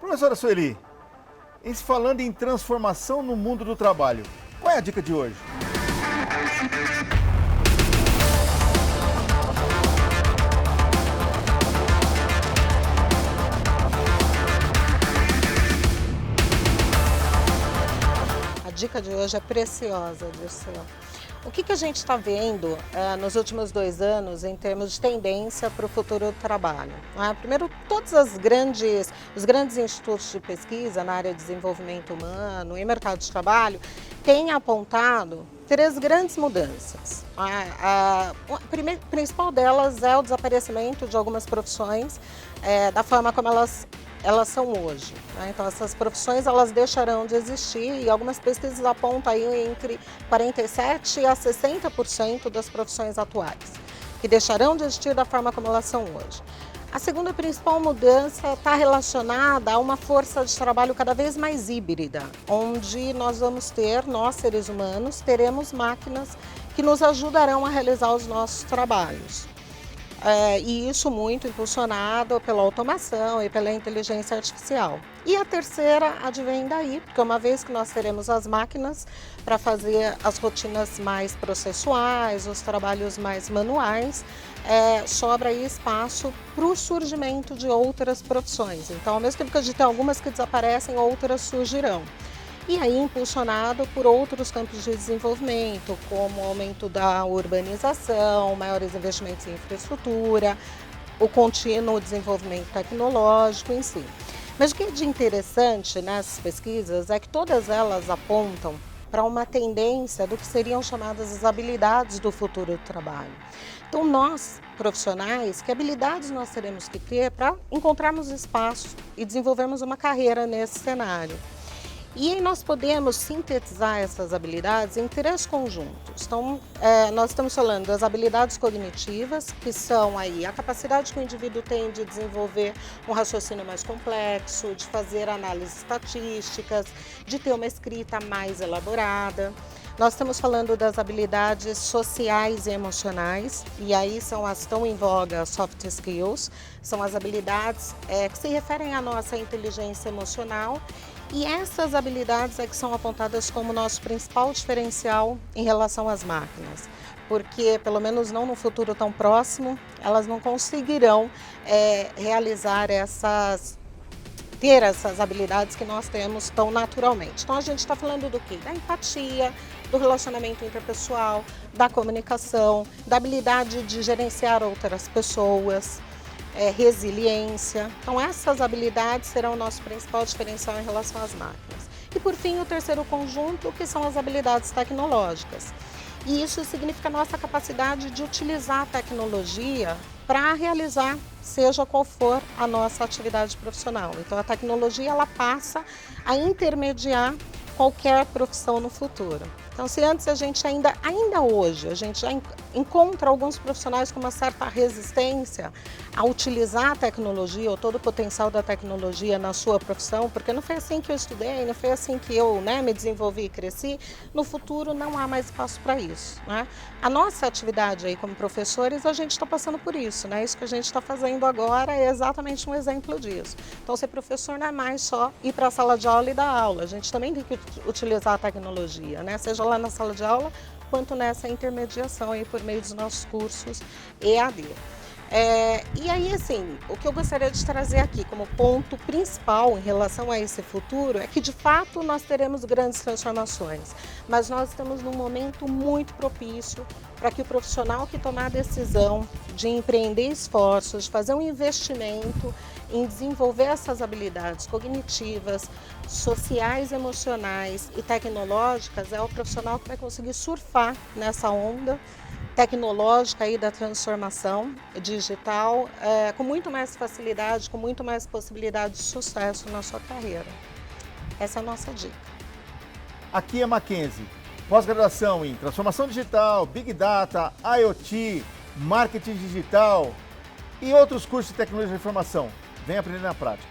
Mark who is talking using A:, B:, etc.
A: Professora Sueli, em se falando em transformação no mundo do trabalho, qual é a dica de hoje?
B: A dica de hoje é preciosa, Dirceu. O que a gente está vendo nos últimos 2 anos em termos de tendência para o futuro do trabalho? Primeiro, todos os grandes institutos de pesquisa na área de desenvolvimento humano e mercado de trabalho têm apontado 3 grandes mudanças. A principal delas é o desaparecimento de algumas profissões da forma como elas são hoje. Então, essas profissões elas deixarão de existir e algumas pesquisas apontam aí entre 47% a 60% das profissões atuais, que deixarão de existir da forma como elas são hoje. A segunda principal mudança está relacionada a uma força de trabalho cada vez mais híbrida, onde nós seres humanos, teremos máquinas que nos ajudarão a realizar os nossos trabalhos. E isso muito impulsionado pela automação e pela inteligência artificial. E a terceira advém daí, porque uma vez que nós teremos as máquinas para fazer as rotinas mais processuais, os trabalhos mais manuais, sobra aí espaço para o surgimento de outras profissões. Então, ao mesmo tempo que a gente tem algumas que desaparecem, outras surgirão. E aí impulsionado por outros campos de desenvolvimento, como o aumento da urbanização, maiores investimentos em infraestrutura, o contínuo desenvolvimento tecnológico em si. Mas o que é de interessante nessas pesquisas é que todas elas apontam para uma tendência do que seriam chamadas as habilidades do futuro do trabalho. Então nós, profissionais, que habilidades nós teremos que ter para encontrarmos espaço e desenvolvermos uma carreira nesse cenário? E aí nós podemos sintetizar essas habilidades em 3 conjuntos. Então, nós estamos falando das habilidades cognitivas, que são aí a capacidade que o indivíduo tem de desenvolver um raciocínio mais complexo, de fazer análises estatísticas, de ter uma escrita mais elaborada. Nós estamos falando das habilidades sociais e emocionais, e aí são as tão em voga soft skills, são as habilidades que se referem à nossa inteligência emocional. E essas habilidades é que são apontadas como nosso principal diferencial em relação às máquinas, porque, pelo menos não no futuro tão próximo, elas não conseguirão ter essas habilidades que nós temos tão naturalmente. Então a gente está falando do quê? Da empatia, do relacionamento interpessoal, da comunicação, da habilidade de gerenciar outras pessoas, resiliência. Então essas habilidades serão o nosso principal diferencial em relação às máquinas. E por fim, o terceiro conjunto, que são as habilidades tecnológicas. E isso significa a nossa capacidade de utilizar a tecnologia para realizar seja qual for a nossa atividade profissional. Então a tecnologia ela passa a intermediar qualquer profissão no futuro. Então, se antes a gente ainda hoje, a gente já encontra alguns profissionais com uma certa resistência a utilizar a tecnologia ou todo o potencial da tecnologia na sua profissão, porque não foi assim que eu estudei, não foi assim que eu me desenvolvi e cresci, no futuro não há mais espaço para isso. A nossa atividade aí como professores, a gente está passando por isso, Isso que a gente está fazendo agora é exatamente um exemplo disso. Então, ser professor não é mais só ir para a sala de aula e dar aula, a gente também tem que utilizar a tecnologia, Seja lá na sala de aula, quanto nessa intermediação aí por meio dos nossos cursos EAD. E aí, assim, o que eu gostaria de trazer aqui como ponto principal em relação a esse futuro é que, de fato, nós teremos grandes transformações, mas nós estamos num momento muito propício para que o profissional que tomar a decisão de empreender esforços, de fazer um investimento em desenvolver essas habilidades cognitivas, sociais, emocionais e tecnológicas, é o profissional que vai conseguir surfar nessa onda tecnológica aí da transformação digital com muito mais facilidade, com muito mais possibilidade de sucesso na sua carreira. Essa é a nossa dica.
A: Aqui é Mackenzie, pós-graduação em transformação digital, Big Data, IoT, marketing digital e outros cursos de tecnologia de informação. Vem aprender na prática.